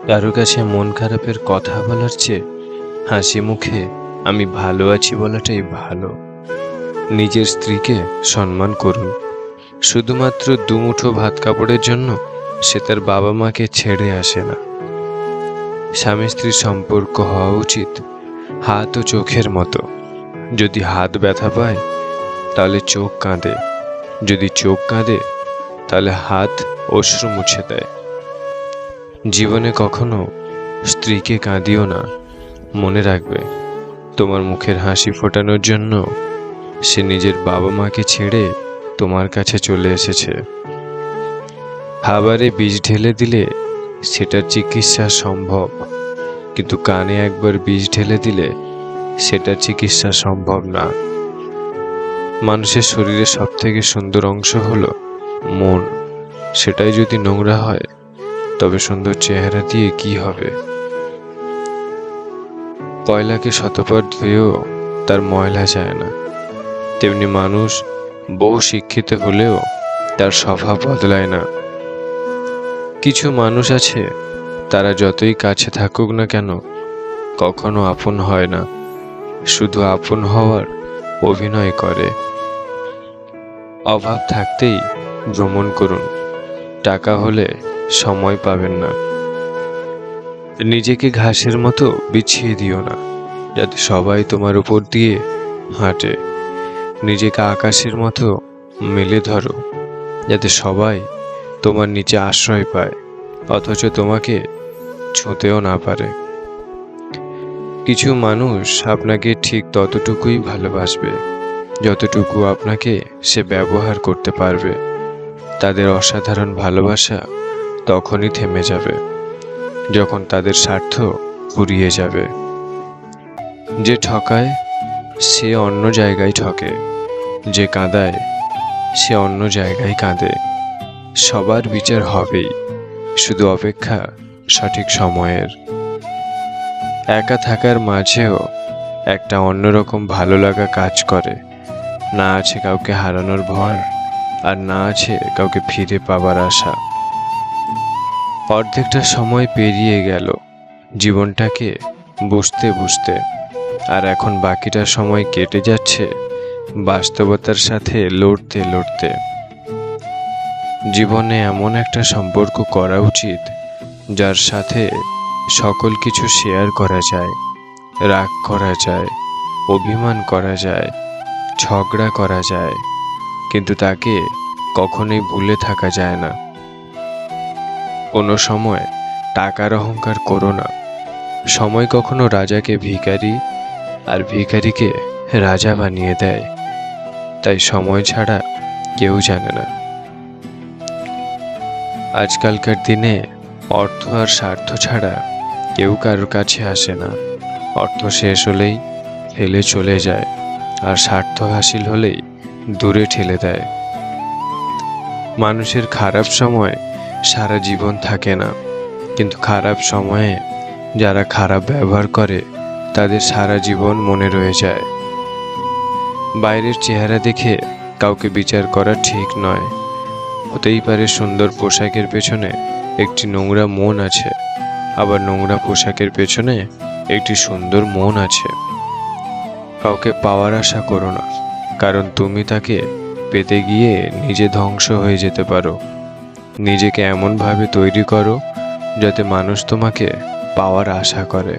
কারো কাছে মন খারাপের কথা বলার চেয়ে হাসি মুখে আমি ভালো আছি বলাটাই ভালো। নিজের স্ত্রীকে সম্মান করুন। শুধুমাত্র দুমুঠো ভাত কাপড়ের জন্য সে তার বাবা মাকে ছেড়ে আসে না। স্বামী স্ত্রীর সম্পর্ক হওয়া উচিত হাত ও চোখের মতো। যদি হাত ব্যথা পায় তাহলে চোখ কাঁদে, যদি চোখ কাঁদে তাহলে হাত অশ্রু মুছে দেয়। জীবনে কখনো স্ত্রীকে কাঁদিও না। মনে রাখবে, তোমার মুখের হাসি ফোটানোর জন্য সে নিজের বাবা মাকে ছেড়ে তোমার কাছে চলে এসেছে। খাবারে বিষ ঢেলে দিলে সেটার চিকিৎসা সম্ভব, কিন্তু কানে একবার বিষ ঢেলে দিলে সেটার চিকিৎসা সম্ভব না। মানুষের শরীরের সবথেকে সুন্দর অংশ হলো মন। সেটাই যদি নোংরা হয় তবে সুন্দর চেহারা দিয়ে কি হবে? কয়লাকে শতবার ধুয়েও তার ময়লা যায় না, তেমনি মানুষ বহু শিক্ষিত হলেও তার স্বভাব বদলায় না। কিছু মানুষ আছে, তারা যতই কাছে থাকুক না কেন কখনো আপন হয় না, শুধু আপন হওয়ার অভিনয় করে। অভাব থাকতেই ভ্রমণ করুন, টাকা হলে সময় পাবেন না। নিজেকে ঘাসের মতো বিছিয়ে দিও না, যাতে সবাই তোমার উপর দিয়ে হাঁটে। নিজেকে আকাশের মতো মেলে ধরো, যাতে সবাই তোমার নিচে আশ্রয় পায়, অথচ তোমাকে ছুঁতেও না পারে। কিছু মানুষ আপনাকে ঠিক ততটুকুই ভালোবাসবে যতটুকু আপনাকে সে ব্যবহার করতে পারবে। তাদের অসাধারণ ভালোবাসা তখনই থেমে যাবে যখন তাদের স্বার্থ ফুরিয়ে যাবে। যে ঠকায় সে অন্য জায়গায় ঠকে, যে কাঁদায় সে অন্য জায়গায় কাঁদে। সবার বিচার হবেই, শুধু অপেক্ষা সঠিক সময়ের। একা থাকার মাঝেও একটা অন্যরকম ভালো লাগা কাজ করে। না আছে কাউকে হারানোর ভয়, আর না আছে কাউকে ফিরে পাবার আশা। অর্ধেকটা সময় পেরিয়ে গেল জীবনটাকে বুঝতে বুঝতে, আর এখন বাকিটা সময় কেটে যাচ্ছে বাস্তবতার সাথে লড়তে লড়তে। জীবনে এমন একটা সম্পর্ক করা উচিত যার সাথে সকল কিছু শেয়ার করা যায়, রাগ করা যায়, অভিমান করা যায়, ঝগড়া করা যায়, কিন্তু তাকে কখনোই ভুলে থাকা যায় না। কোনো সময় টাকার অহংকার করো না। সময় কখনো রাজাকে ভিখারি আর ভিখারিকে রাজা বানিয়ে দেয়, তাই সময় ছাড়া কেউ জানে না। আজকালকার দিনে অর্থ আর স্বার্থ ছাড়া কেউ কারোর কাছে আসে না। অর্থ শেষ হলেই ফেলে চলে যায়, আর স্বার্থ হাসিল হলেই দূরে ঠেলে দেয়। মানুষের খারাপ সময় সারা জীবন থাকে না, কিন্তু খারাপ সময়ে যারা খারাপ ব্যবহার করে তাদের সারা জীবন মনে রয়ে যায়। বাইরের চেহারা দেখে কাউকে বিচার করা ঠিক নয়। হতেই পারে সুন্দর পোশাকের পেছনে একটি নোংরা মন আছে, আবার নোংরা পোশাকের পেছনে একটি সুন্দর মন আছে। কাউকে পাওয়ার আশা করো না, কারণ তুমি তাকে পেতে গিয়ে নিজে ধ্বংস হয়ে যেতে পারো। নিজেকে এমনভাবে তৈরি করো যাতে মানুষ তোমাকে পাওয়ার আশা করে।